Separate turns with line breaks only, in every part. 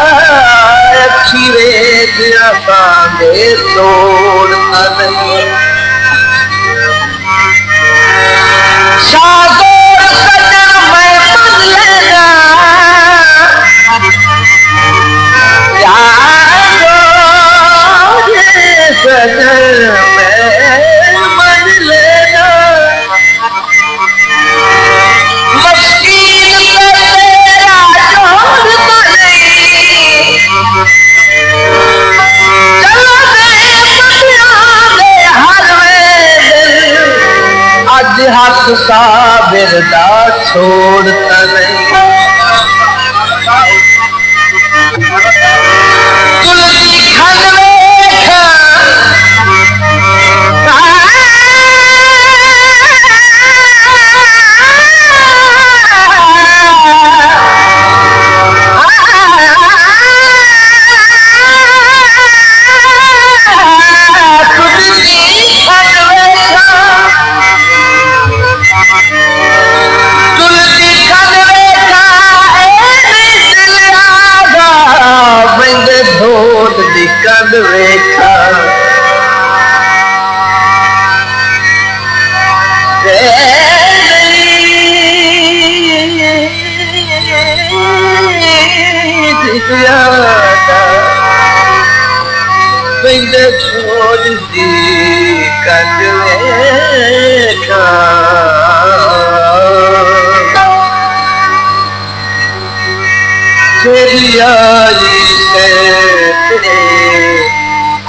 अच्छी रेत बांधे तोड़ शादोर सजन मैं बन लेना सजन मैं बन लेना मस्कीन तेरा जोड़ता नहीं चलो दे हर दिल अज हक साबिर दा छोड़ता नहीं रेखा छोड़ दी कद रेखा तेरी आई से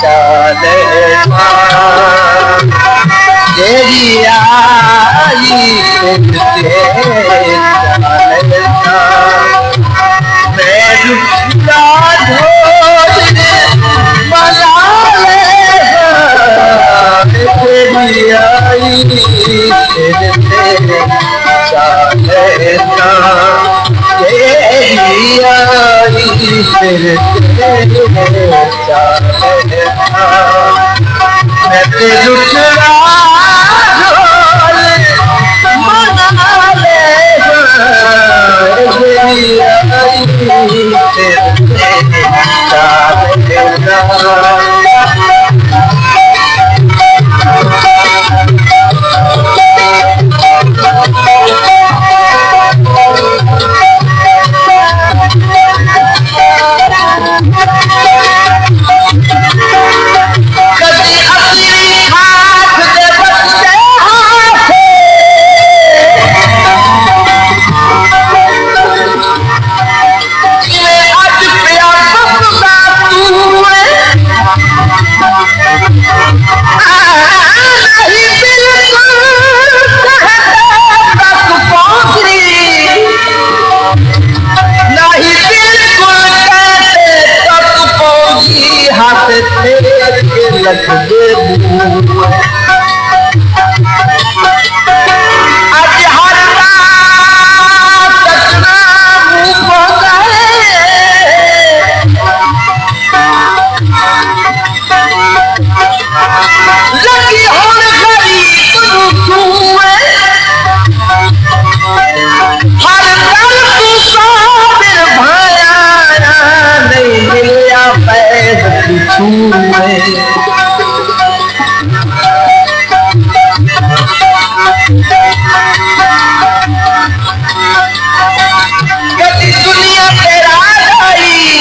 चाले तेरी आई चाले मैं रुखा ढोल बजा तेरी आई चाले तेरी आई फिर मैं तेरे लुटरा ढोल मना लेगा तेरी आई फिर लख दे आज हर तकना लगी होन गरीब हर गल तू साबिर भाया नहीं मिलिया पैद छूए कभी दुनिया तेरा आई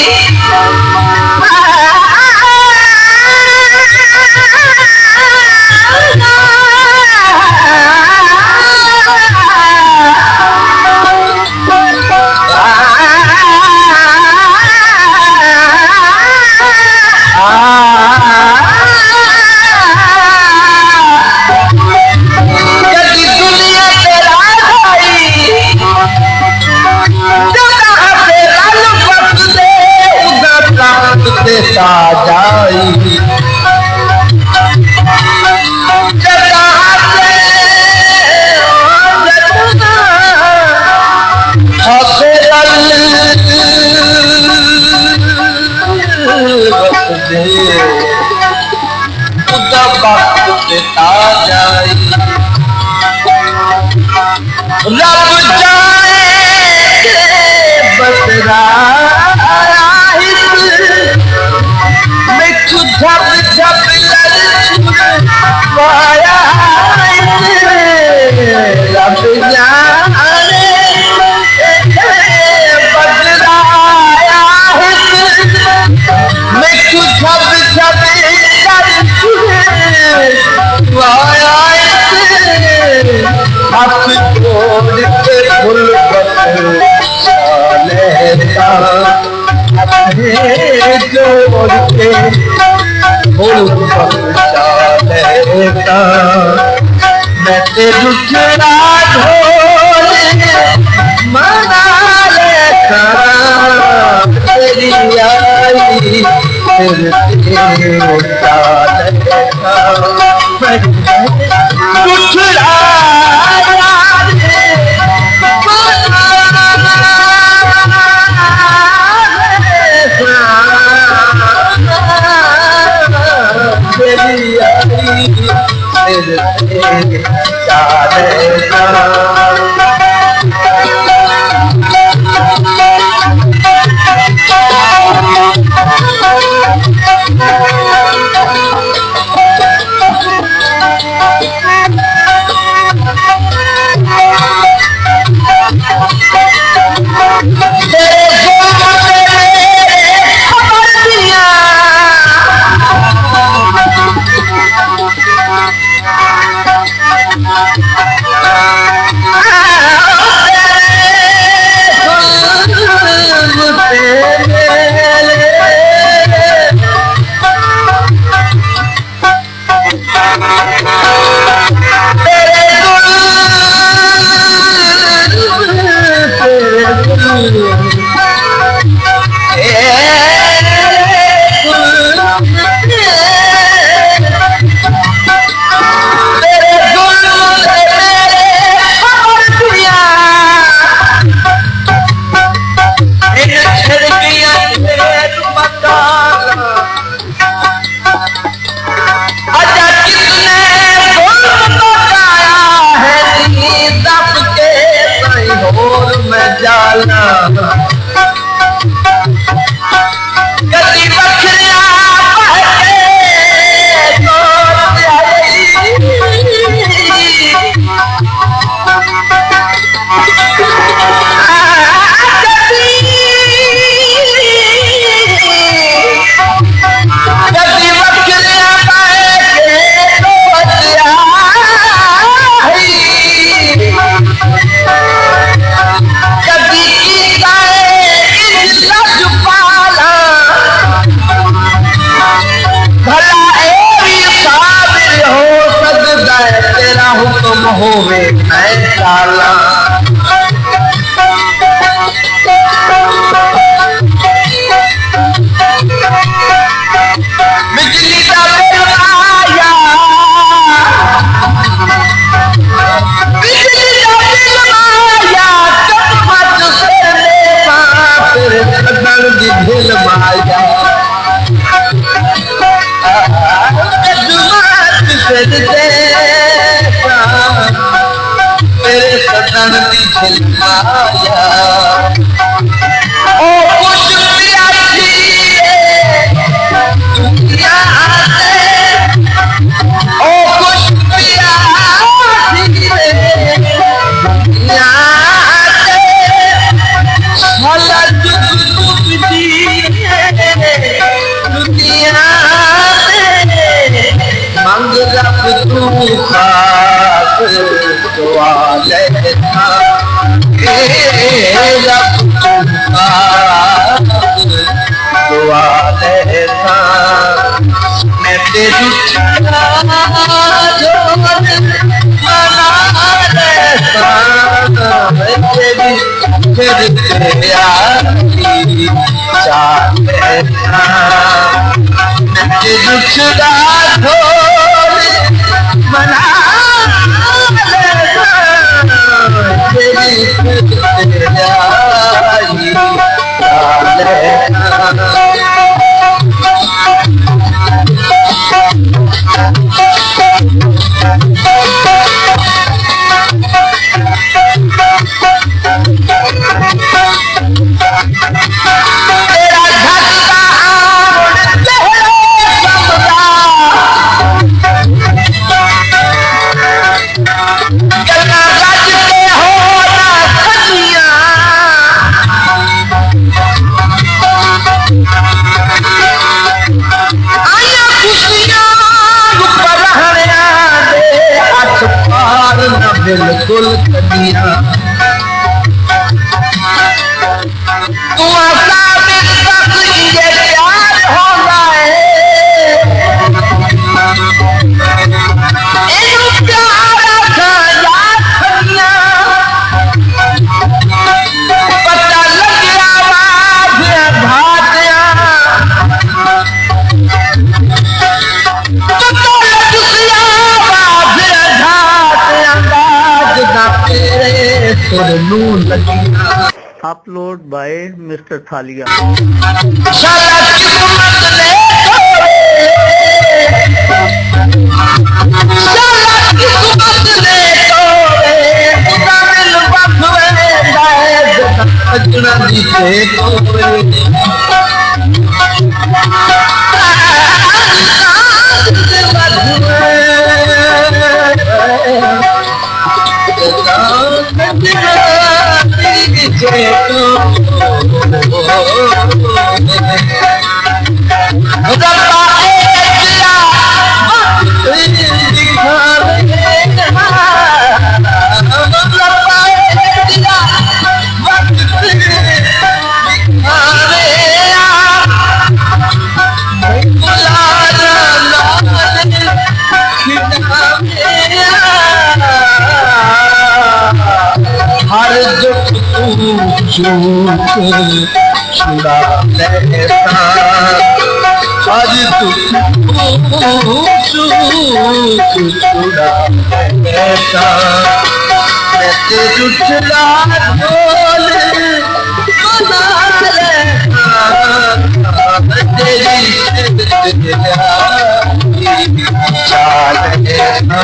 जाई रब जाए बसरा लेता अपने जोड़ के फूल पहुँचा लेता मैं ते दुखड़ा ढोल मना लेता तेरी आई फिर तेरे चाल दुखड़ा होवे ऐसाला बिजली का बिल आया बिजली का बिल आया चमच से मेरा फिर सदन दी ढिल माया जुमात से दे मेरे सदन दी झलमाया ओ कुछ प्यासी दुनिया ओ कुछ प्यासी दुनिया भला जुग दी दुनिया मंग रब तू खास दुआ लेता रब दुआ लेता मैं तेरी मना लेता मैं तेरी फिर यारी चाह लेता मैं तेरी छुड़ा ढोल मना
अपलोड बाय मिस्टर थालिया।
साला किस्मत ने साला किस्मत ने तोड़े खुदा दिल बखवे जाए अजना दी से तोड़े छुड़ा लेता आज तू छुड़ा लेता मैं तेरे छुड़ा ढोल बना लेता मैं तेरी चाल लेता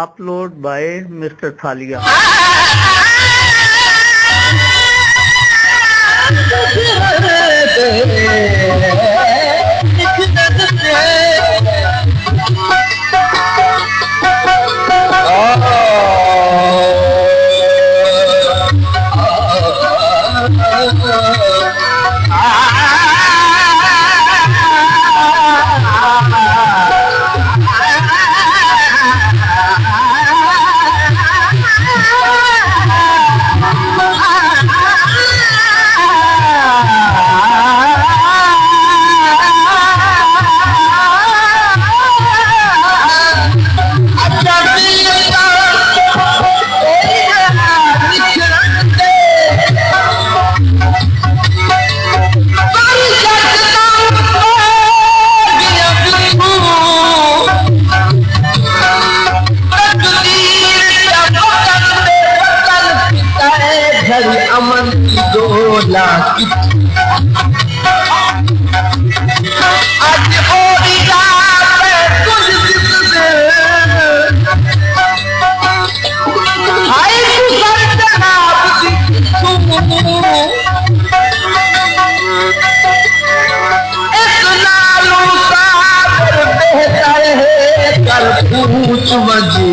अपलोड बाय मिस्टर थालिया। अमन की डोला आज होरी रात कुछ जिससे हाय तू करना इस लालू सागर बेहतर है कल पूछ मजे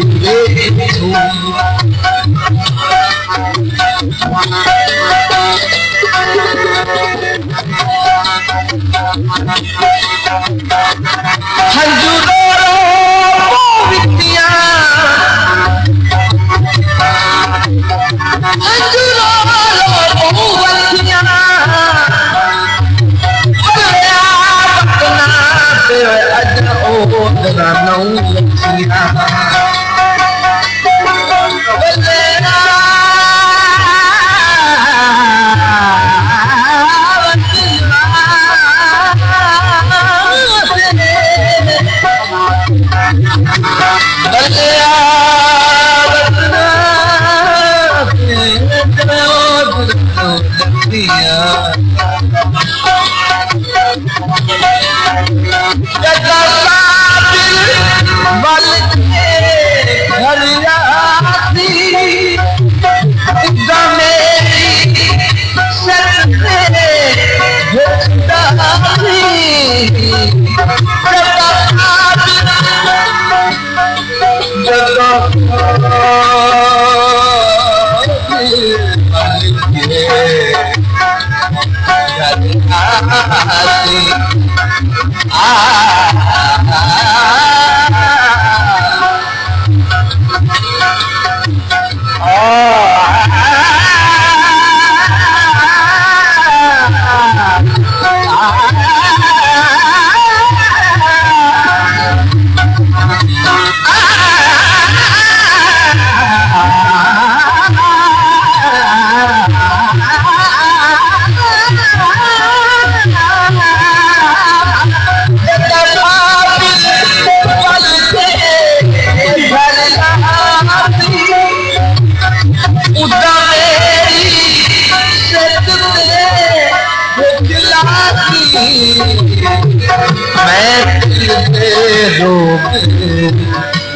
रोग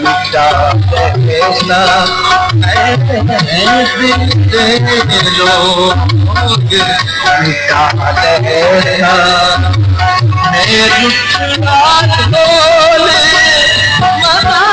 मिटा देना रोग मिटा देना मैं रुठना बोले मना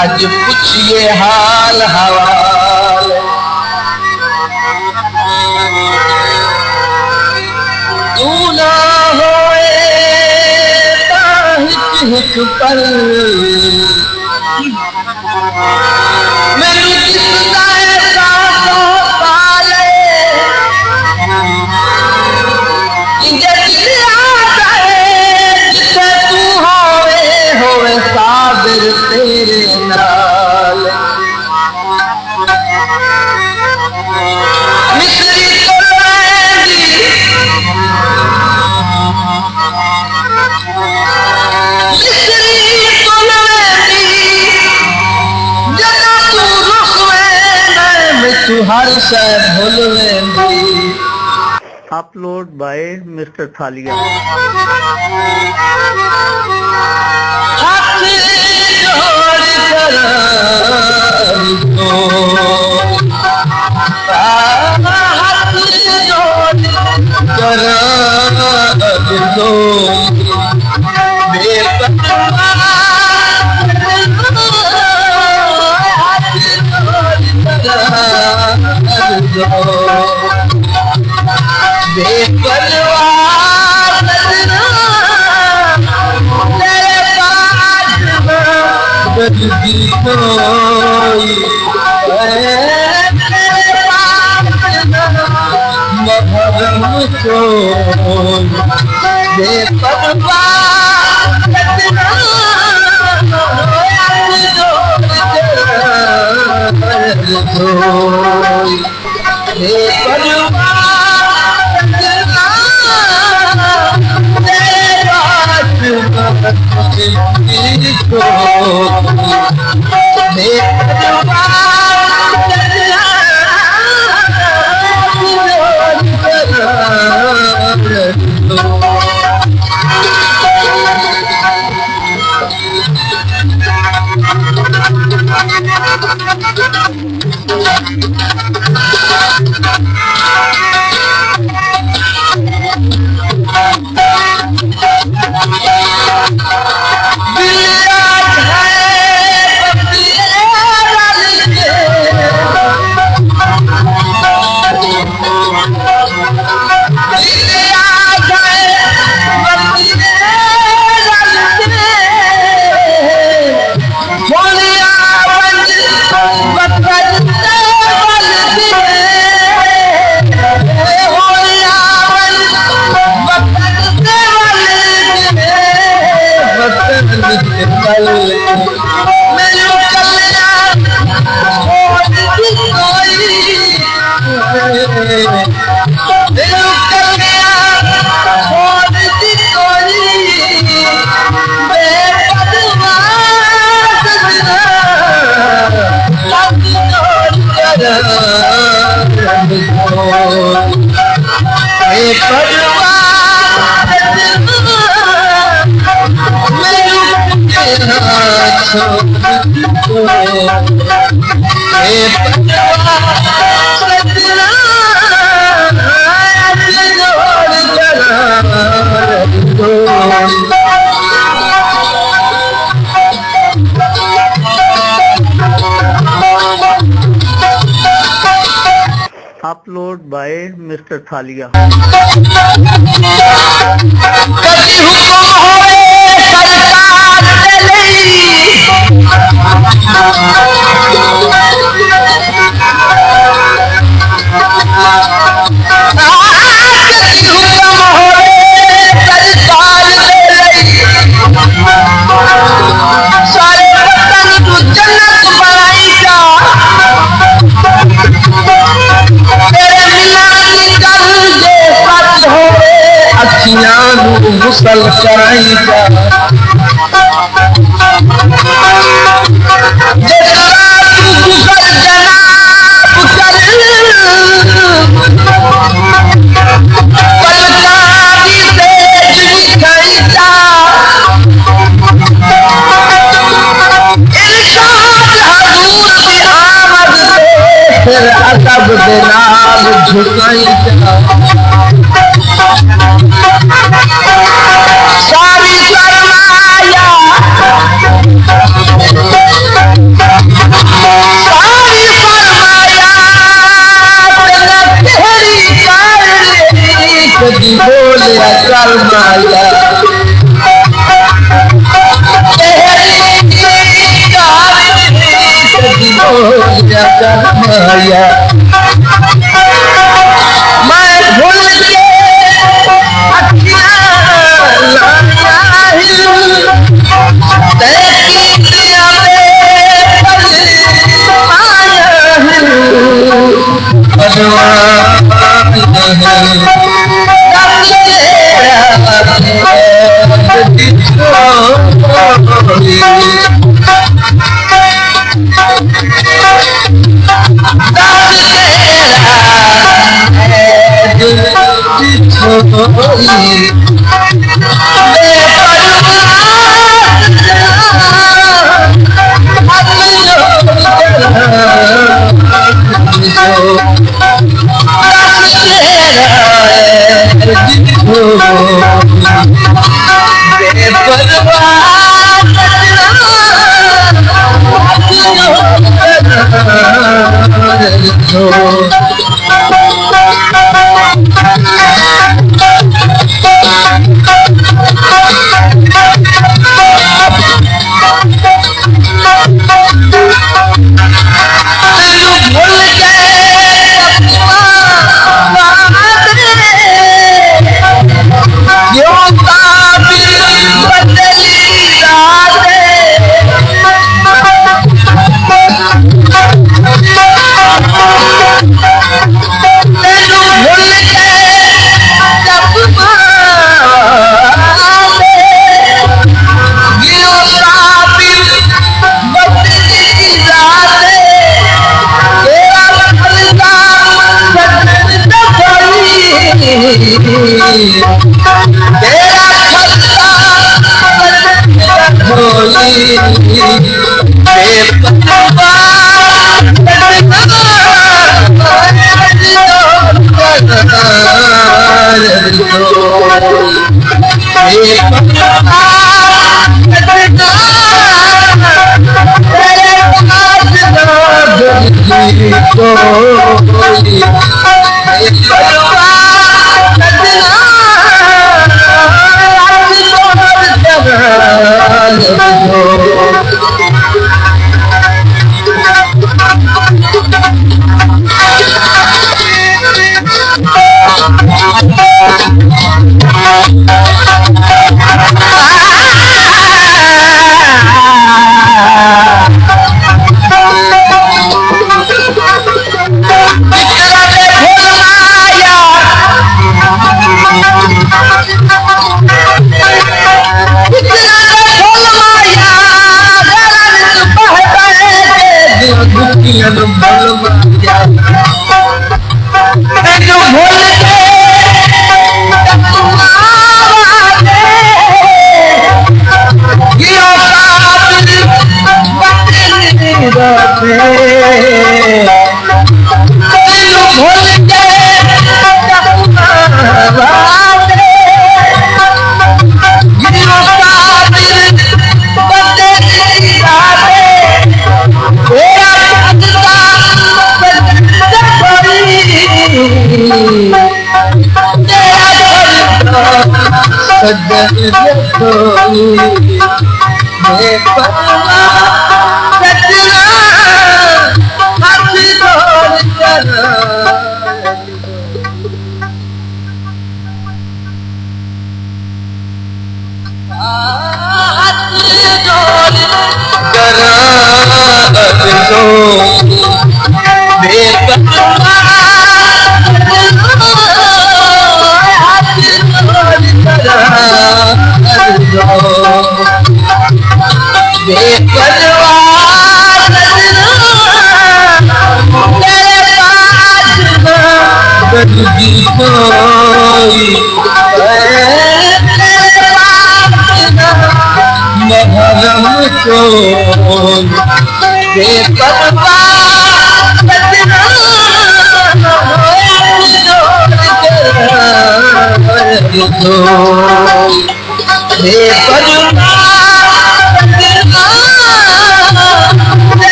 आज पूछिए हाल हवाल तू ना होए ताहिक पल मैनू किसदा एहसास पाले इंजे याद है जिथे तू होवे साबिर तेरे नाल मिसरी तो लैंदी जना तू रुख मैं तू हर शय भूल वेंदी।
अपलोड बाय मिस्टर थालिया।
हाथ जोड़ कर हाथ जोड़ कर दो बेपरवाह हाथ जोड़ कर दो बेपरवाह नजरा तेरे पास बदली कोई तेरे पास मभरम कोई बेपरवाह नजरा बेपरवाह दिल आज है कर गया छोड़ दी कोई बेपरवाह सजना लग जोड़ कर बेपरवाह
अपलोड बाय मिस्टर थालिया।
कभी हुक्म होए सरकार चली कभी हुक्म होए सरकार चली सारे वतन को जन्नत बनाई जा तेरे मिलानी कर जे सच होवे अखियां नू मुसल कराई जा जिसरा तू गुजर जनाब कर पलकानी तेज दिखाई जा इरशाद हजूर की आमद से फिर अदब दे नाल झुकाई जा सारी सरमाया सारी फरमाया तेरा तेरी कारली कभी बोलिया सरमाया तेरी कारली कभी बोलिया सरमाया मैं भूल के अखियां लाया तेरी दिया में आया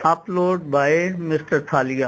Upload by Mr. Thalia.